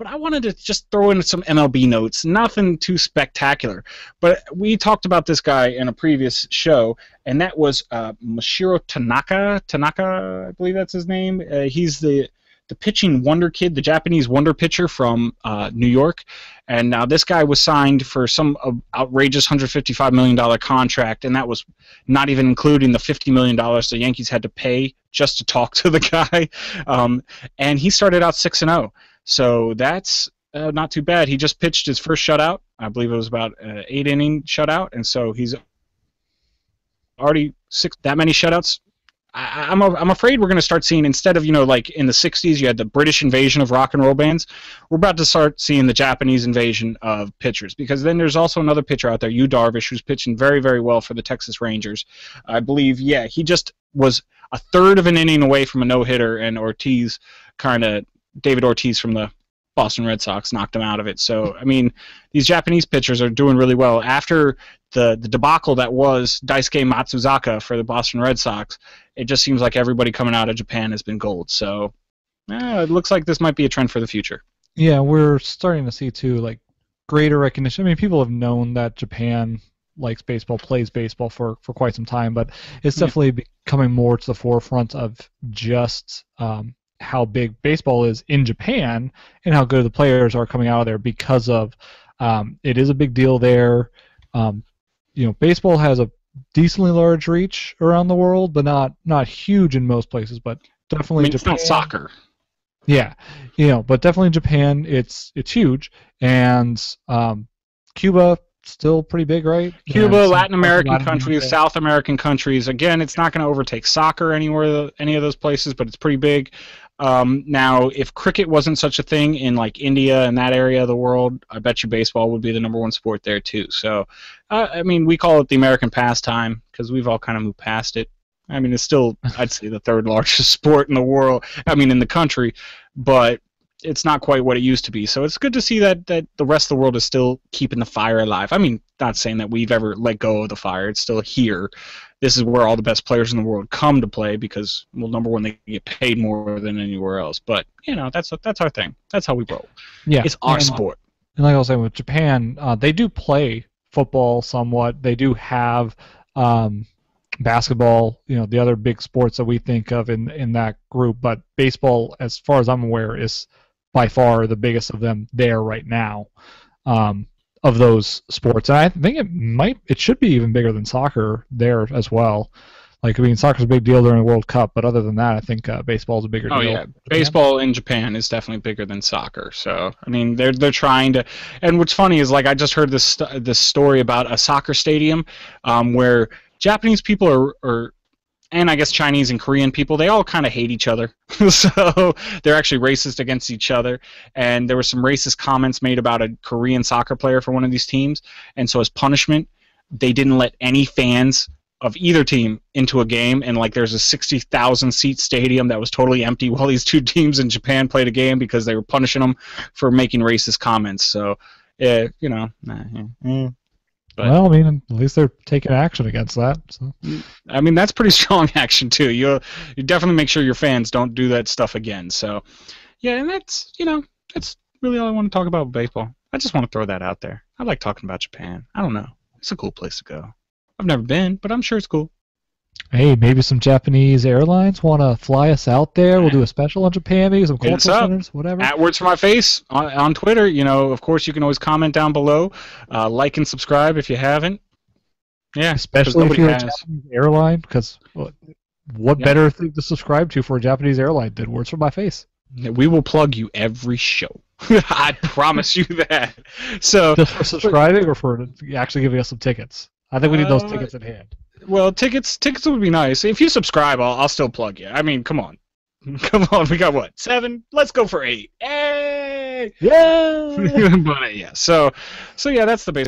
But I wanted to just throw in some MLB notes, nothing too spectacular. But we talked about this guy in a previous show, and that was Masahiro Tanaka. Tanaka, I believe that's his name. He's the pitching wonder kid, the Japanese wonder pitcher from New York. And now this guy was signed for some outrageous $155 million contract, and that was not even including the $50 million the Yankees had to pay just to talk to the guy. And he started out 6-0. So that's not too bad. He just pitched his first shutout. I believe it was about an 8-inning shutout, and so he's already that many shutouts. I'm afraid we're going to start seeing, instead of, like in the 60s you had the British invasion of rock and roll bands, we're about to start seeing the Japanese invasion of pitchers, because then there's also another pitcher out there, Yu Darvish, who's pitching very, very well for the Texas Rangers. I believe, he just was a third of an inning away from a no-hitter, and David Ortiz from the Boston Red Sox knocked him out of it. So, I mean, these Japanese pitchers are doing really well. After the debacle that was Daisuke Matsuzaka for the Boston Red Sox, it just seems like everybody coming out of Japan has been gold. So, it looks like this might be a trend for the future. Yeah, we're starting to see, too, like, greater recognition. I mean, people have known that Japan likes baseball, plays baseball for quite some time, but it's definitely coming more to the forefront of just how big baseball is in Japan and how good the players are coming out of there, because of it is a big deal there. Baseball has a decently large reach around the world, but not huge in most places, but definitely Japan. It's not soccer. Yeah, but definitely in Japan it's huge, and Cuba still pretty big, right? Cuba, Latin American countries, South American countries. Again, it's not going to overtake soccer any of those places, but it's pretty big. Now, if cricket wasn't such a thing in like India and that area of the world, I bet you baseball would be the #1 sport there too. So, I mean, we call it the American pastime because we've all kind of moved past it. I mean, it's still, I'd say, the third largest sport in the world. I mean, in the country, but it's not quite what it used to be. So it's good to see that the rest of the world is still keeping the fire alive. I mean, not saying that we've ever let go of the fire. It's still here. This is where all the best players in the world come to play because, well, #1, they get paid more than anywhere else. But, that's our thing. That's how we roll. Yeah. It's our sport. And like I was saying, with Japan, they do play football somewhat. They do have basketball, the other big sports that we think of in that group. But baseball, as far as I'm aware, is by far the biggest of them there right now, of those sports. And I think it should be even bigger than soccer there as well. Like, I mean, soccer's a big deal during the World Cup, but other than that, I think baseball's a bigger deal. Oh, yeah. Baseball in Japan is definitely bigger than soccer. So, I mean, they're trying to... And what's funny is, like, I just heard this story about a soccer stadium where Japanese people are and I guess Chinese and Korean people, they all kind of hate each other. So they're actually racist against each other. And there were some racist comments made about a Korean soccer player for one of these teams. And so as punishment, they didn't let any fans of either team into a game. And like there's a 60,000 seat stadium that was totally empty while these two teams in Japan played a game because they were punishing them for making racist comments. So, But, well, I mean, at least they're taking action against that. So. I mean, that's pretty strong action too. You definitely make sure your fans don't do that stuff again. So, yeah, and that's really all I want to talk about with baseball. I just want to throw that out there. I like talking about Japan. I don't know. It's a cool place to go. I've never been, but I'm sure it's cool. Hey, maybe some Japanese airlines want to fly us out there. We'll do a special on Japan, maybe some cultural centers, whatever. At Words for My Face on Twitter. Of course, you can always comment down below. Like and subscribe if you haven't. Yeah, especially if you're a Japanese airline, because what better thing to subscribe to for a Japanese airline than Words for My Face? We will plug you every show. I promise you that. So just for subscribing or for actually giving us some tickets? I think we need those tickets in hand. Well, tickets would be nice. If you subscribe, I'll still plug you. I mean, come on. Come on, we got what? 7? Let's go for 8. Hey! Yeah! But yeah, so yeah, that's the basic